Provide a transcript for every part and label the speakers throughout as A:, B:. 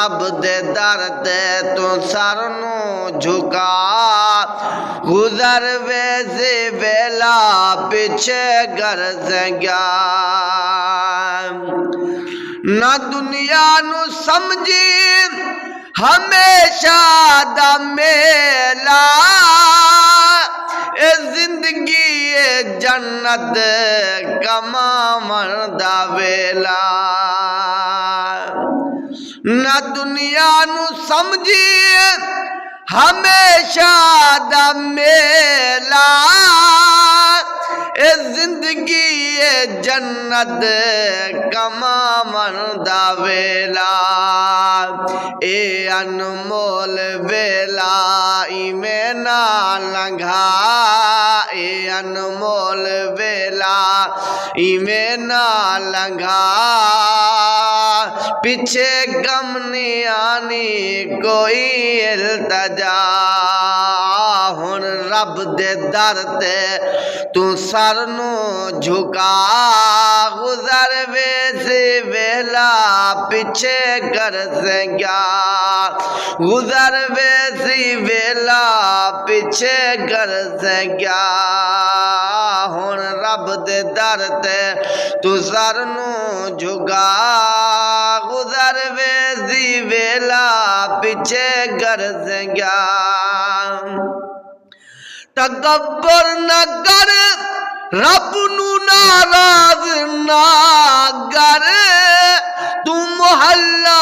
A: रब दे दर ते तू सर नू झुका गुजर वैसे वेला पिछे घर से गया ना दुनिया नू समझी हमेशा दा मेला ए जिंदगी ए जन्नत कमावन दा वेला ना दुनिया नू समझी हमेशा दा मेला ए जिंदगी ए जन्नत कमावन दा वेला ए अनमोल वेला इमें ना लंघा ए अनमोल वेला इमें ना लंघा पीछे गम नहीं आनी कोई इल्तजा हुन रब दे दर ते तू सर नू झुका गुजर वैसे वेला पीछे घर से गया गुजर वैसी वेला पीछे घर से गया हुन रब दे दर ते तू सर नू झुका गुजर वैसी वेला पीछे घर से गया तकब्बर न कर रब नू नाराज ना कर तू मोहल्ला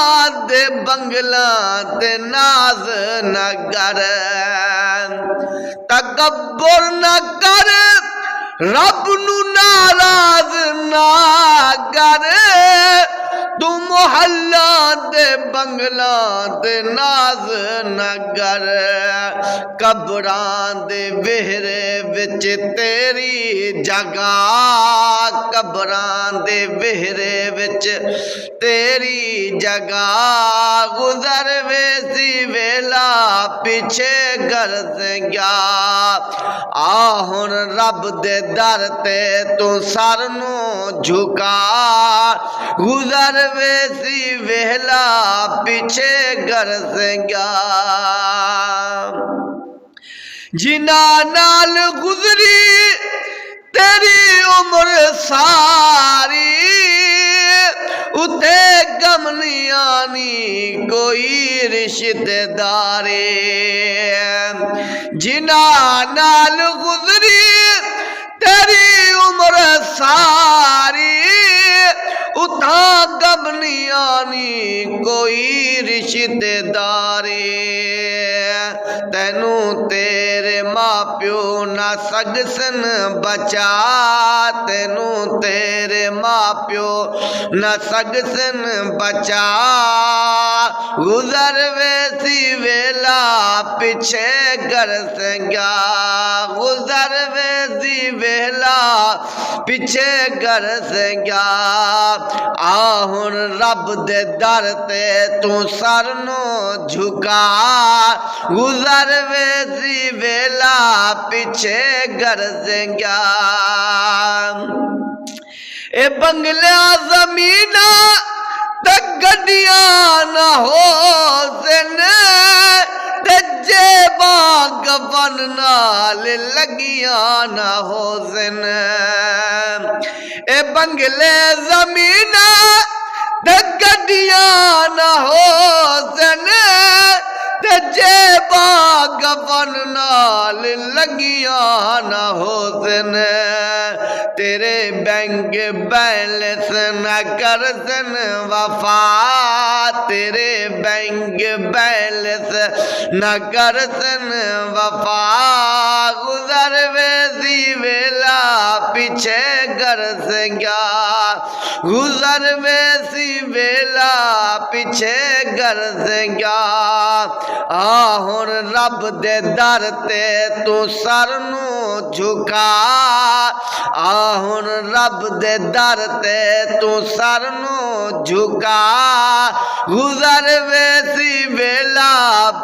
A: दे बंगला ते नाज न कर तकब्बर न कर रब नू नाराज ना कर तू मोहल्ला दे बंगला ते नाज न कर कब्रां दे वेहरे विच तेरी जगह कब्रां दे वेहरे विच तेरी जगह गुजर वैसी वेला पीछे घर से गया आ हुन रब दे दर ते तू सर नू झुका गुजर वैसी वेला पीछे घर से गया जिना नाल गुजरी तेरी उम्र सारी उते गम नहीं आनी कोई रिश्तेदारी जिना नाल गुजरी तेरी उम्र सारी उठा गम नहीं आनी कोई रिश्तेदारी तेनू तेरे माँ प्यो ना सकसन बचा तेनू तेरे माँ प्यो ना सकसन बचा गुजर वैसी वेला पीछे घर से गया गुजर वैसी वेला पीछे घर से गया आ हुन रब दे दर ते तू सर नू झुका गुजर वैसी वेला पीछे घर से गया ए बंगला जमीना ते गड्डियां ना हो ते जेबा गबन नाल लगियां ना हो ए बंगले जमीना ते गड्डियां ना हो ते जेबा गबन नाल लगियां ना हो तेरे बैंक बैलेंस न कर वफा तेरे बैंक बैलेंस न कर वफा गुजर वैसी वेला पीछे घर से गया गुजर वैसी वेला पीछे घर से गया आ हुन रब दे दर ते तू सर नू झुका आ हुन रब दे दर ते तू सर नू झुका गुजर वैसी वेला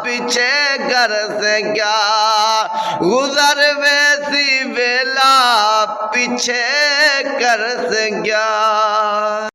A: पीछे घर से गया गुजर वैसी वेला पीछे घर से गया।